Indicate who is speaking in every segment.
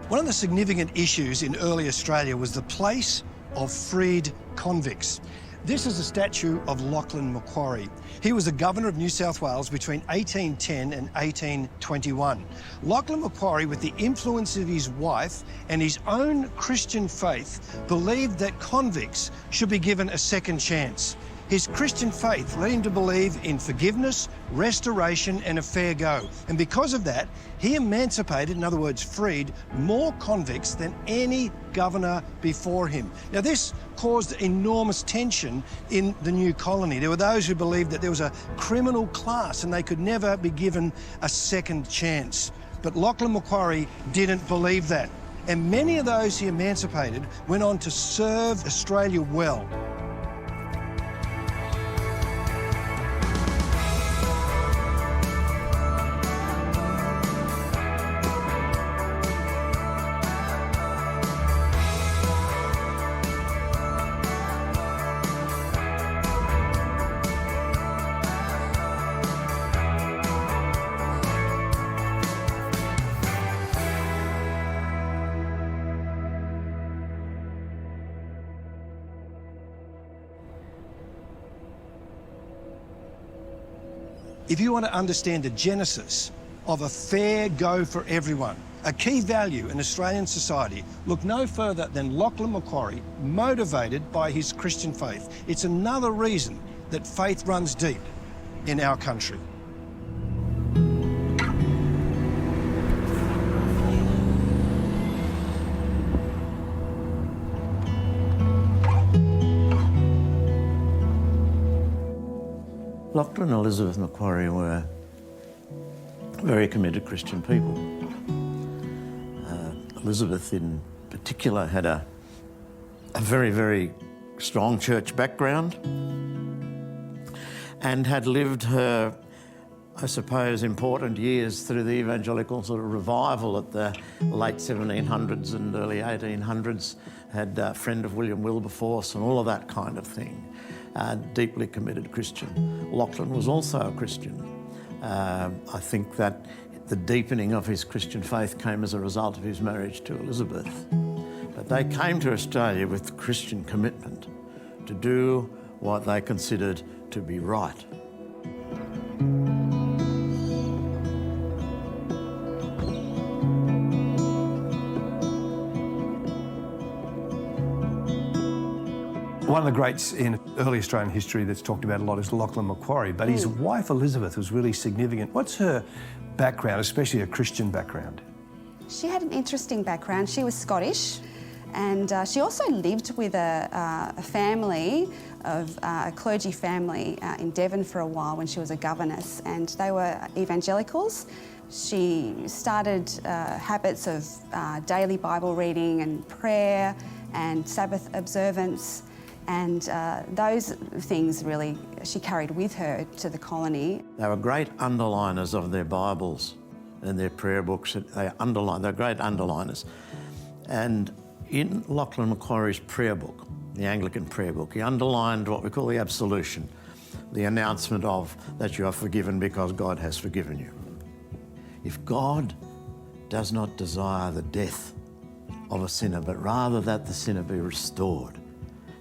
Speaker 1: One of the significant issues in early Australia was the place of freed convicts. This is a statue of Lachlan Macquarie. He was the Governor of New South Wales between 1810 and 1821. Lachlan Macquarie, with the influence of his wife and his own Christian faith, believed that convicts should be given a second chance. His Christian faith led him to believe in forgiveness, restoration and a fair go. And because of that, he emancipated, in other words, freed, more convicts than any governor before him. Now, this caused enormous tension in the new colony. There were those who believed that there was a criminal class and they could never be given a second chance. But Lachlan Macquarie didn't believe that. And many of those he emancipated went on to serve Australia well. If you want to understand the genesis of a fair go for everyone, a key value in Australian society, look no further than Lachlan Macquarie, motivated by his Christian faith. It's another reason that faith runs deep in our country.
Speaker 2: Lachlan and Elizabeth Macquarie were very committed Christian people. Elizabeth in particular had a very, very strong church background and had lived her, I suppose, important years through the evangelical sort of revival at the late 1700s and early 1800s, had a friend of William Wilberforce and all of that kind of thing. Deeply committed Christian. Lachlan was also a Christian. I think that the deepening of his Christian faith came as a result of his marriage to Elizabeth. But they came to Australia with Christian commitment to do what they considered to be right.
Speaker 1: One of the greats in early Australian history that's talked about a lot is Lachlan Macquarie, but his wife Elizabeth was really significant. What's her background, especially a Christian background?
Speaker 3: She had an interesting background. She was Scottish, and she also lived with a family of a clergy family in Devon for a while when she was a governess, and they were evangelicals. She started habits of daily Bible reading and prayer and Sabbath observance. And those things really she carried with her to the colony.
Speaker 2: They were great underliners of their Bibles and their prayer books. They're great underliners. And in Lachlan Macquarie's prayer book, the Anglican prayer book, he underlined what we call the absolution, the announcement of that you are forgiven because God has forgiven you. If God does not desire the death of a sinner, but rather that the sinner be restored,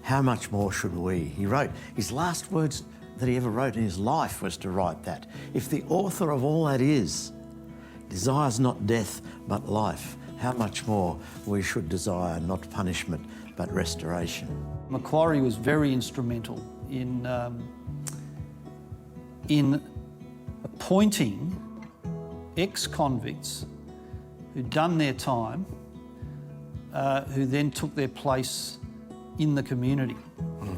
Speaker 2: how much more should we? He wrote, his last words that he ever wrote in his life was to write that. If the author of all that is desires not death but life, how much more we should desire not punishment but restoration.
Speaker 4: Macquarie was very instrumental in appointing ex-convicts who'd done their time, who then took their place in the community.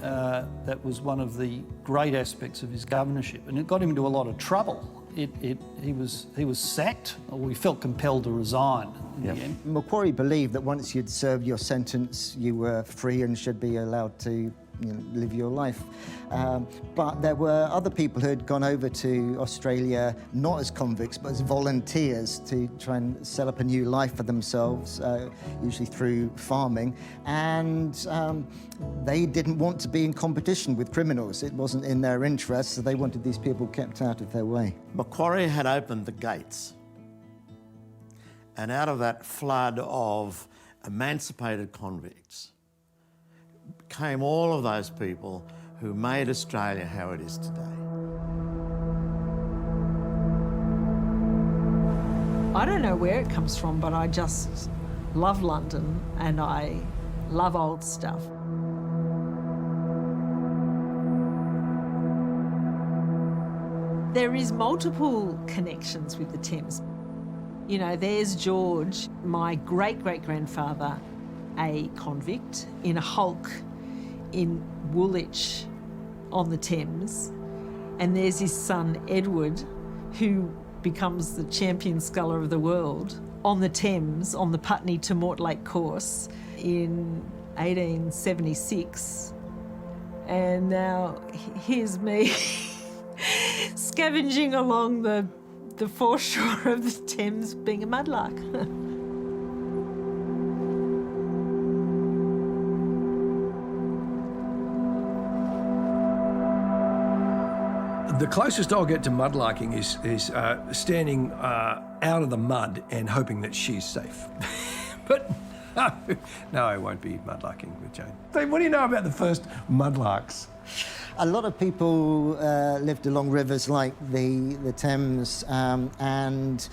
Speaker 4: That was one of the great aspects of his governorship, and it got him into a lot of trouble. He was sacked, or he felt compelled to resign in the end.
Speaker 5: Macquarie believed that once you'd served your sentence, you were free and should be allowed to live your life. But there were other people who had gone over to Australia, not as convicts, but as volunteers to try and set up a new life for themselves, usually through farming. And they didn't want to be in competition with criminals. It wasn't in their interest, so they wanted these people kept out of their way.
Speaker 2: Macquarie had opened the gates And out of that flood of emancipated convicts came all of those people who made Australia how it is today.
Speaker 6: I don't know where it comes from, but I just love London and I love old stuff. There is multiple connections with the Thames. You know, there's George, my great-great-grandfather, a convict in a hulk in Woolwich on the Thames. And there's his son, Edward, who becomes the champion sculler of the world on the Thames, on the Putney to Mortlake course in 1876. And now here's me scavenging along the foreshore of the Thames being a mudlark.
Speaker 1: The closest I'll get to mudlarking is standing out of the mud and hoping that she's safe. But no, I won't be mudlarking with Jane. Steve, what do you know about the first mudlarks?
Speaker 5: A lot of people lived along rivers like the Thames, and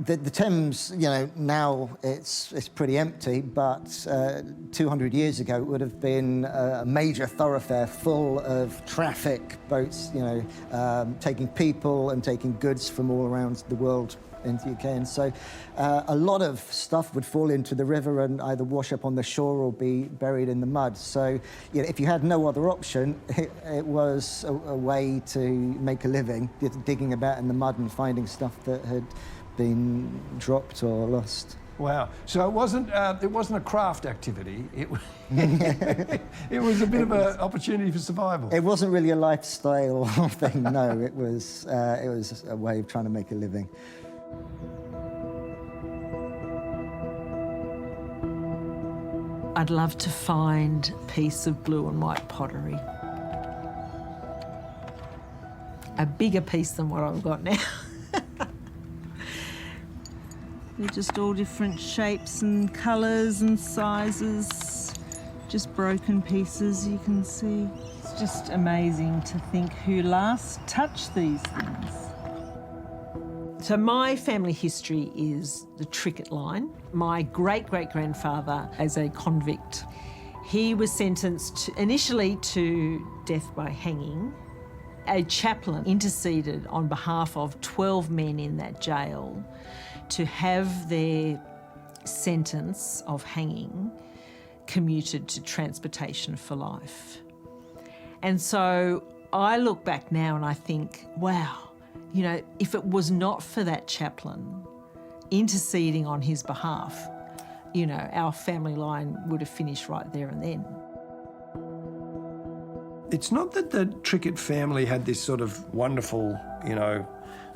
Speaker 5: the Thames, you know, now it's pretty empty, but 200 years ago it would have been a major thoroughfare full of traffic, boats, you know, taking people and taking goods from all around the world into the UK. And so a lot of stuff would fall into the river and either wash up on the shore or be buried in the mud. So, you know, if you had no other option, it was a way to make a living, digging about in the mud and finding stuff that had been dropped or lost.
Speaker 1: Wow. So it wasn't a craft activity. It was a bit of an opportunity for survival.
Speaker 5: It wasn't really a lifestyle thing. No, it was a way of trying to make a living.
Speaker 6: I'd love to find a piece of blue and white pottery. A bigger piece than what I've got now.
Speaker 7: They're just all different shapes and colours and sizes, just broken pieces you can see. It's just amazing to think who last touched these things.
Speaker 6: So my family history is the Trickett line. My great-great-grandfather, as a convict, he was sentenced initially to death by hanging. A chaplain interceded on behalf of 12 men in that jail to have their sentence of hanging commuted to transportation for life. And so I look back now and I think, wow, you know, if it was not for that chaplain interceding on his behalf, you know, our family line would have finished right there and then.
Speaker 1: It's not that the Trickett family had this sort of wonderful, you know,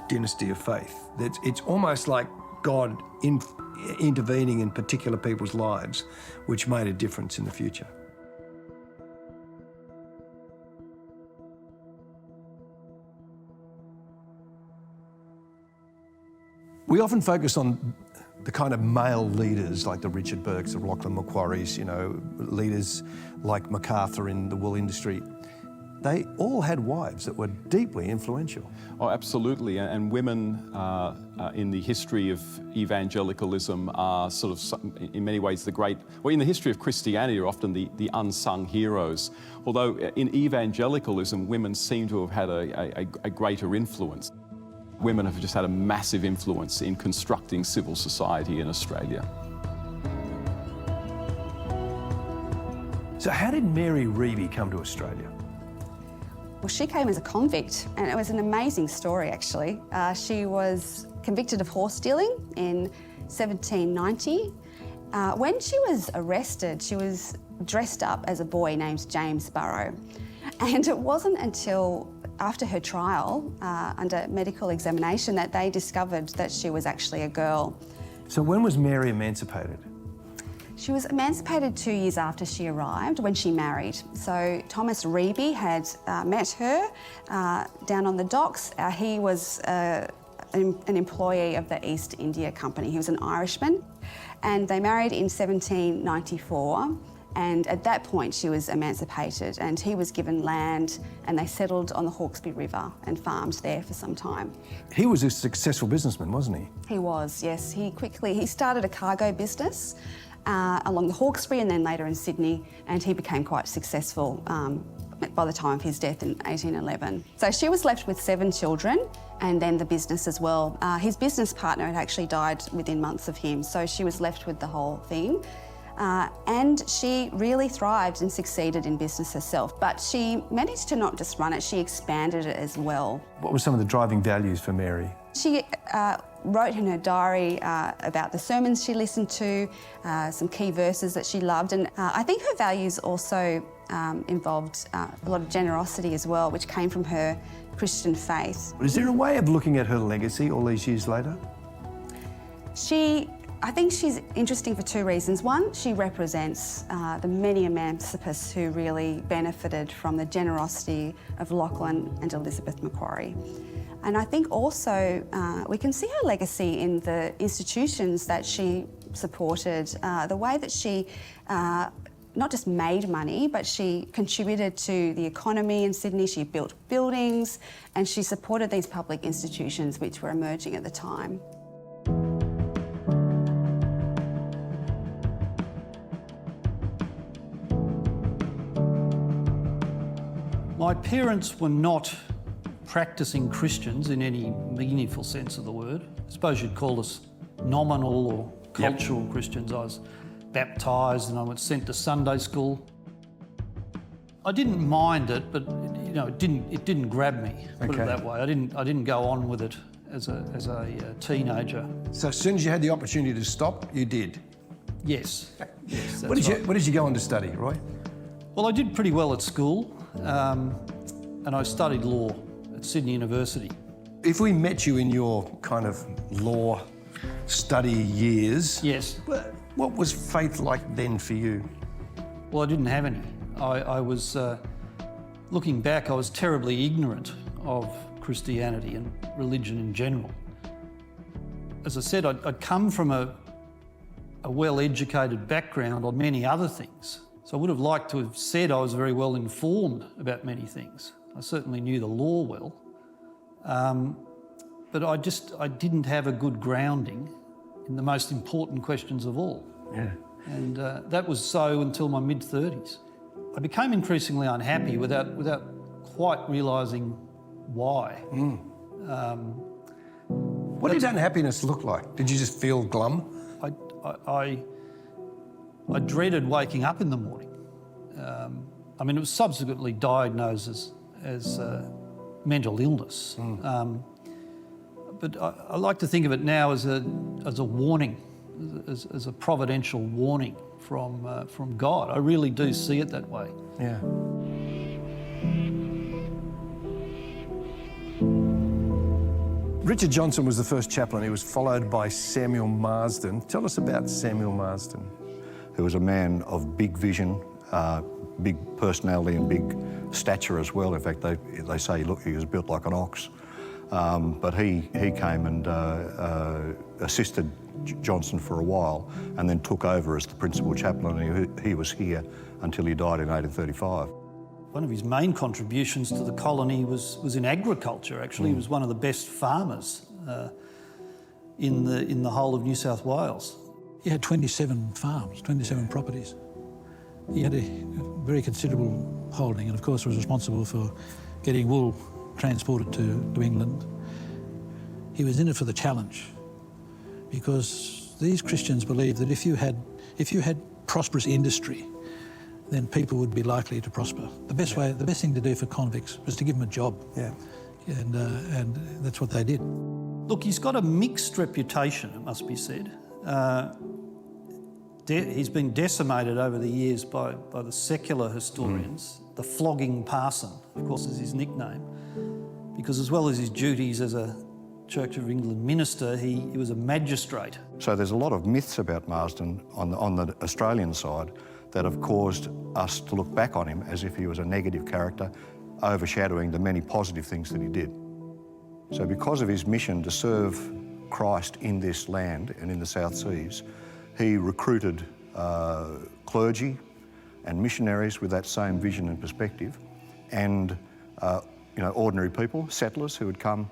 Speaker 1: dynasty of faith. It's almost like God intervening in particular people's lives, which made a difference in the future. We often focus on the kind of male leaders like the Richard Burkes, the Lachlan Macquaries, you know, leaders like MacArthur in the wool industry. They all had wives that were deeply influential.
Speaker 8: Oh, absolutely. And women in the history of evangelicalism are sort of, in many ways, the great, well, in the history of Christianity are often the unsung heroes. Although in evangelicalism, women seem to have had a greater influence. Women have just had a massive influence in constructing civil society in Australia.
Speaker 1: So how did Mary Reevey come to Australia?
Speaker 3: Well, she came as a convict, and it was an amazing story, actually. She was convicted of horse stealing in 1790. When she was arrested, she was dressed up as a boy named James Burrow. And it wasn't until after her trial, under medical examination, that they discovered that she was actually a girl.
Speaker 1: So when was Mary emancipated?
Speaker 3: She was emancipated 2 years after she arrived, when she married. So Thomas Reevey had met her down on the docks. He was an employee of the East India Company. He was an Irishman, and they married in 1794. And at that point, she was emancipated, and he was given land, and they settled on the Hawkesbury River and farmed there for some time.
Speaker 1: He was a successful businessman, wasn't he?
Speaker 3: He was, yes. He started a cargo business along the Hawkesbury and then later in Sydney, and he became quite successful by the time of his death in 1811. So she was left with 7 children, and then the business as well. His business partner had actually died within months of him, so she was left with the whole thing. And she really thrived and succeeded in business herself, but she managed to not just run it, she expanded it as well.
Speaker 1: What were some of the driving values for Mary?
Speaker 3: She wrote in her diary about the sermons she listened to, some key verses that she loved, and I think her values also involved a lot of generosity as well, which came from her Christian faith.
Speaker 1: Is there a way of looking at her legacy all these years later?
Speaker 3: I think she's interesting for 2 reasons. One, she represents the many emancipists who really benefited from the generosity of Lachlan and Elizabeth Macquarie. And I think also we can see her legacy in the institutions that she supported, the way that she not just made money, but she contributed to the economy in Sydney. She built buildings and she supported these public institutions which were emerging at the time.
Speaker 4: My parents were not practising Christians in any meaningful sense of the word. I suppose you'd call us nominal or cultural Christians. I was baptised and I was sent to Sunday school. I didn't mind it, but it didn't grab me. Put it that way. I didn't go on with it as a teenager.
Speaker 1: So as soon as you had the opportunity to stop, you did?
Speaker 4: Yes. Yes.
Speaker 1: What did you go on to study, Roy?
Speaker 4: Well, I did pretty well at school, and I studied law at Sydney University.
Speaker 1: If we met you in your kind of law study years,
Speaker 4: yes,
Speaker 1: what was faith like then for you?
Speaker 4: Well, I didn't have any. I was, looking back, I was terribly ignorant of Christianity and religion in general. As I said, I'd come from a well-educated background on many other things. So I would have liked to have said I was very well informed about many things. I certainly knew the law well. But I didn't have a good grounding in the most important questions of all.
Speaker 1: Yeah.
Speaker 4: And that was so until my mid-30s. I became increasingly unhappy without quite realising why.
Speaker 1: What did unhappiness look like? Did you just feel glum?
Speaker 4: I dreaded waking up in the morning. It was subsequently diagnosed as mental illness. But I like to think of it now as a warning, as a providential warning from God. I really do see it that way.
Speaker 1: Yeah. Richard Johnson was the first chaplain. He was followed by Samuel Marsden. Tell us about Samuel Marsden.
Speaker 9: He was a man of big vision, big personality and big stature as well. In fact, they say he was built like an ox. But he came and assisted Johnson for a while and then took over as the principal chaplain. He was here until he died in 1835.
Speaker 4: One of his main contributions to the colony was in agriculture, actually. He was one of the best farmers in the whole of New South Wales.
Speaker 10: He had 27 farms, 27 properties. He had a very considerable holding and of course was responsible for getting wool transported to England. He was in it for the challenge because these Christians believed that if you had prosperous industry, then people would be likely to prosper. The best thing to do for convicts was to give them a job.
Speaker 1: Yeah.
Speaker 10: And that's what they did.
Speaker 4: Look, he's got a mixed reputation, it must be said. He's been decimated over the years by the secular historians. The flogging parson, of course, is his nickname, because as well as his duties as a Church of England minister, he was a magistrate.
Speaker 9: So there's a lot of myths about Marsden on the Australian side that have caused us to look back on him as if he was a negative character, overshadowing the many positive things that he did. So because of his mission to serve Christ in this land and in the South Seas, he recruited clergy and missionaries with that same vision and perspective, and ordinary people, settlers who had come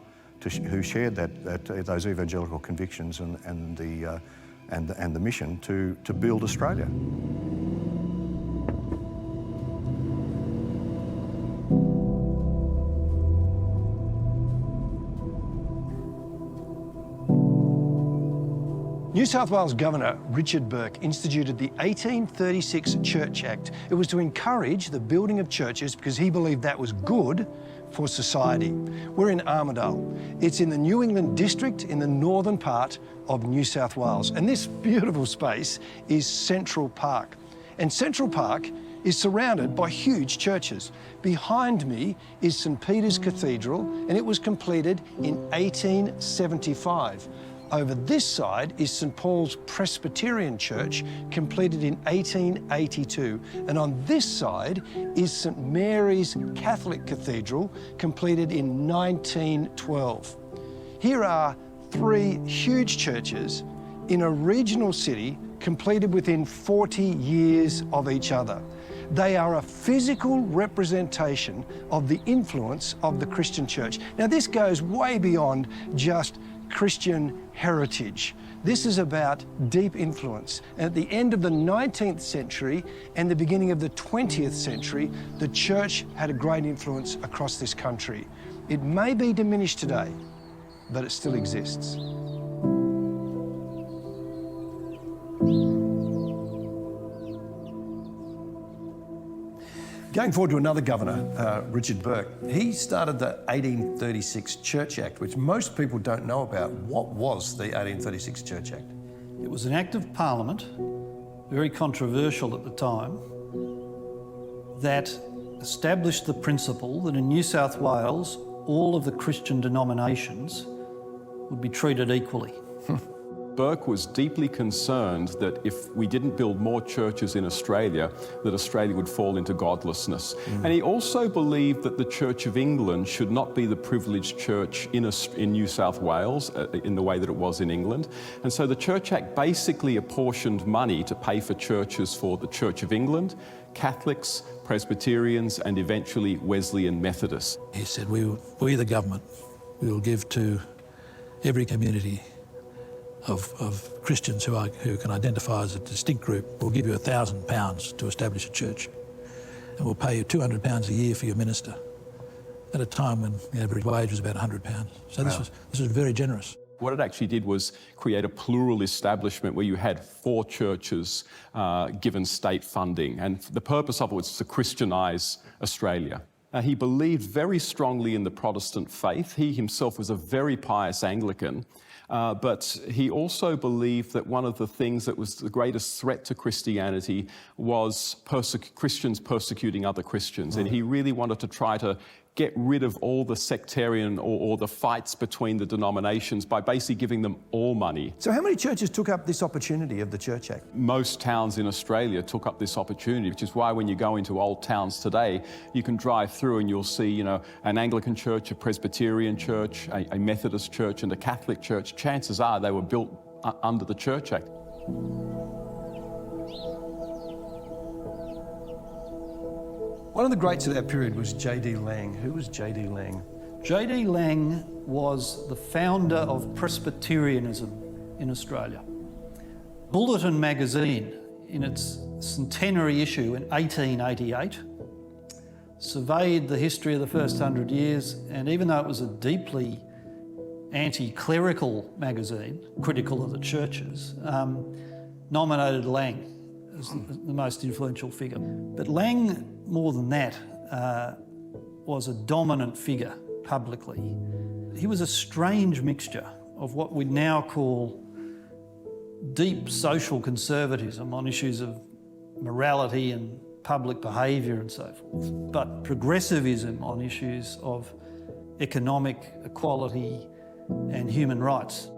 Speaker 9: who shared those evangelical convictions and the mission to build Australia.
Speaker 1: New South Wales Governor Richard Bourke instituted the 1836 Church Act. It was to encourage the building of churches because he believed that was good for society. We're in Armidale. It's in the New England district in the northern part of New South Wales. And this beautiful space is Central Park. And Central Park is surrounded by huge churches. Behind me is St. Peter's Cathedral, and it was completed in 1875. Over this side is St. Paul's Presbyterian Church, completed in 1882. And on this side is St. Mary's Catholic Cathedral, completed in 1912. Here are three huge churches in a regional city completed within 40 years of each other. They are a physical representation of the influence of the Christian church. Now, this goes way beyond just Christian heritage. This is about deep influence. And at the end of the 19th century and the beginning of the 20th century, the church had a great influence across this country. It may be diminished today, but it still exists. Going forward to another governor, Richard Bourke, he started the 1836 Church Act, which most people don't know about. What was the 1836 Church Act?
Speaker 4: It was an act of Parliament, very controversial at the time, that established the principle that in New South Wales, all of the Christian denominations would be treated equally.
Speaker 8: Bourke was deeply concerned that if we didn't build more churches in Australia, that Australia would fall into godlessness. And he also believed that the Church of England should not be the privileged church in New South Wales in the way that it was in England. And so the Church Act basically apportioned money to pay for churches for the Church of England, Catholics, Presbyterians, and eventually Wesleyan Methodists.
Speaker 10: He said, we the government, we will give to every community of Christians who can identify as a distinct group. We'll give you £1,000 to establish a church, and we'll pay you £200 a year for your minister, at a time when the average wage was about £100. So this was very generous.
Speaker 8: What it actually did was create a plural establishment where you had 4 churches given state funding, and the purpose of it was to Christianise Australia. He believed very strongly in the Protestant faith. He himself was a very pious Anglican, but he also believed that one of the things that was the greatest threat to Christianity was Christians persecuting other Christians. And he really wanted to try to get rid of all the sectarian or the fights between the denominations by basically giving them all money.
Speaker 1: So how many churches took up this opportunity of the Church Act?
Speaker 8: Most towns in Australia took up this opportunity, which is why when you go into old towns today, you can drive through and you'll see, an Anglican church, a Presbyterian church, a Methodist church, and a Catholic church. Chances are they were built under the Church Act.
Speaker 1: One of the greats of that period was J.D. Lang. Who was J.D. Lang?
Speaker 4: J.D. Lang was the founder of Presbyterianism in Australia. Bulletin magazine, in its centenary issue in 1888, surveyed the history of the first 100 years, and even though it was a deeply anti-clerical magazine, critical of the churches, nominated Lang as the most influential figure. But Lang, more than that, was a dominant figure publicly. He was a strange mixture of what we now call deep social conservatism on issues of morality and public behaviour and so forth, but progressivism on issues of economic equality and human rights.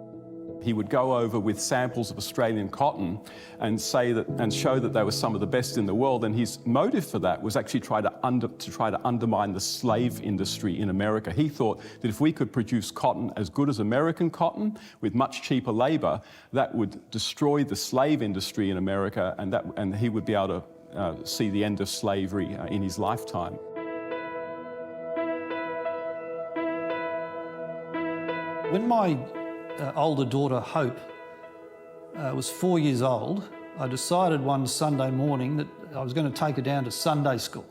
Speaker 8: He would go over with samples of Australian cotton and show that they were some of the best in the world. And his motive for that was actually try to undermine the slave industry in America. He thought that if we could produce cotton as good as American cotton with much cheaper labour, that would destroy the slave industry in America, and he would be able to see the end of slavery in his lifetime.
Speaker 4: When my older daughter, Hope, was 4 years old, I decided one Sunday morning that I was going to take her down to Sunday school.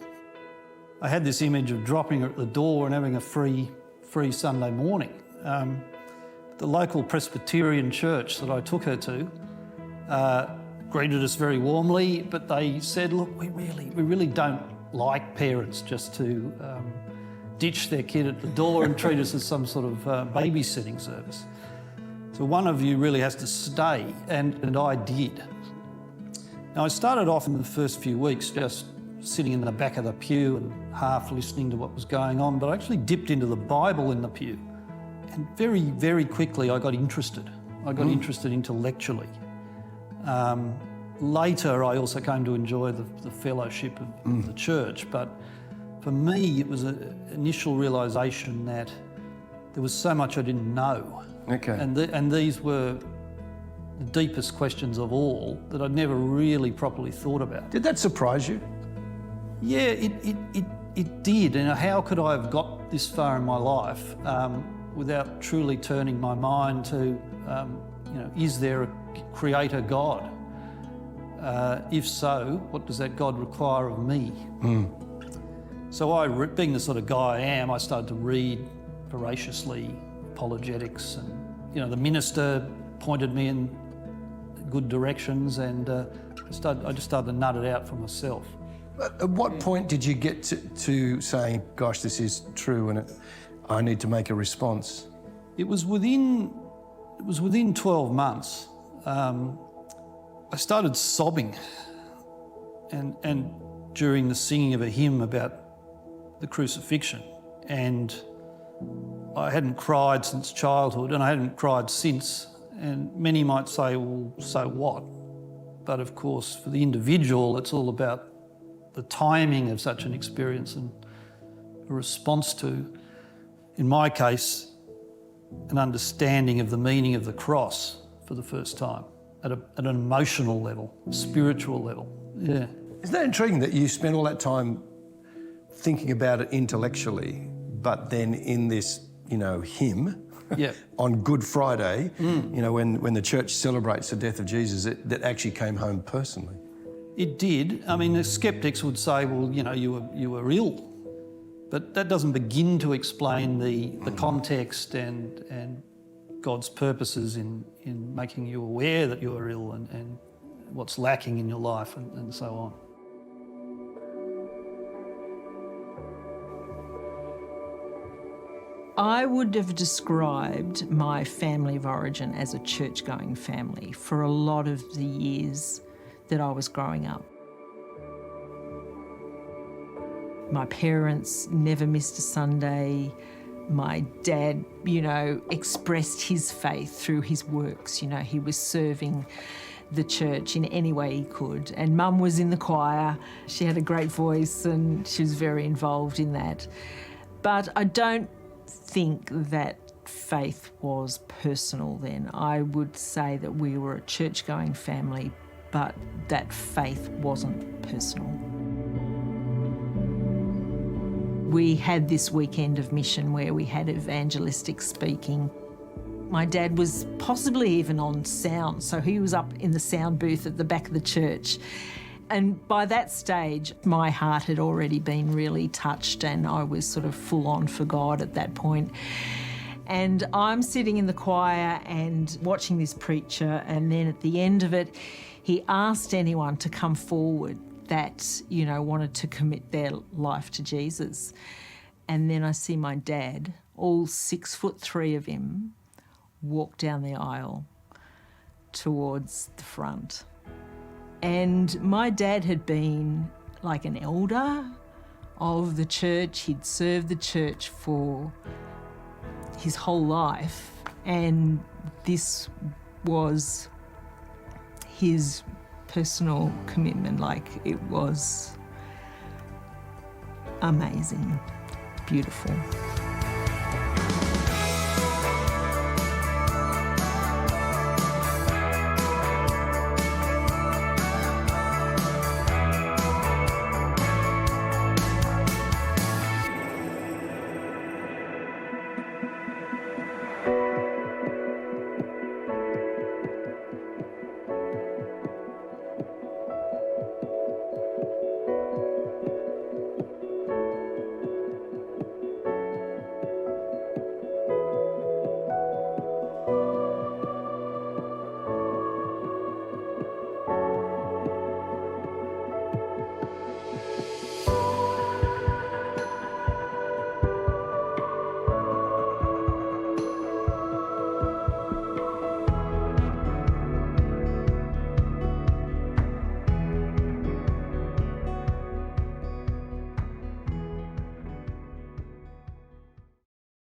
Speaker 4: I had this image of dropping her at the door and having a free Sunday morning. The local Presbyterian church that I took her to greeted us very warmly, but they said, look, we really don't like parents just to ditch their kid at the door and treat us as some sort of babysitting service. So one of you really has to stay, and I did. Now, I started off in the first few weeks just sitting in the back of the pew and half listening to what was going on, but I actually dipped into the Bible in the pew. And very, very quickly I got interested. I got interested intellectually. Later, I also came to enjoy the fellowship of the church, but for me, it was an initial realisation that there was so much I didn't know.
Speaker 1: Okay.
Speaker 4: And these were the deepest questions of all that I'd never really properly thought about.
Speaker 1: Did that surprise you?
Speaker 4: Yeah, it did. And how could I have got this far in my life without truly turning my mind to, is there a creator God? If so, what does that God require of me? So being the sort of guy I am, I started to read voraciously apologetics, and the minister pointed me in good directions, and I just started to nut it out for myself.
Speaker 1: At what point did you get to saying, gosh, this is true and I need to make a response?
Speaker 4: It was within 12 months. I started sobbing, and during the singing of a hymn about the crucifixion, and I hadn't cried since childhood, and I hadn't cried since. And many might say, well, so what? But of course, for the individual, it's all about the timing of such an experience and a response to, in my case, an understanding of the meaning of the cross for the first time at an emotional level, spiritual level. Yeah.
Speaker 1: Isn't that intriguing that you spent all that time thinking about it intellectually, but then in this, hymn on Good Friday, when the church celebrates the death of Jesus, that actually came home personally?
Speaker 4: It did. I mean, the sceptics would say, well, you were ill. But that doesn't begin to explain the context and God's purposes in making you aware that you are ill and what's lacking in your life and so on.
Speaker 6: I would have described my family of origin as a church-going family for a lot of the years that I was growing up. My parents never missed a Sunday. My dad, expressed his faith through his works. He was serving the church in any way he could. And Mum was in the choir. She had a great voice and she was very involved in that. But I don't think that faith was personal then. I would say that we were a church-going family, but that faith wasn't personal. We had this weekend of mission where we had evangelistic speaking. My dad was possibly even on sound, so he was up in the sound booth at the back of the church. And by that stage, my heart had already been really touched and I was sort of full on for God at that point. And I'm sitting in the choir and watching this preacher, and then at the end of it, he asked anyone to come forward that, wanted to commit their life to Jesus. And then I see my dad, all 6'3" of him, walk down the aisle towards the front. And my dad had been like an elder of the church. He'd served the church for his whole life. And this
Speaker 7: was his personal commitment. Like, it was amazing, beautiful.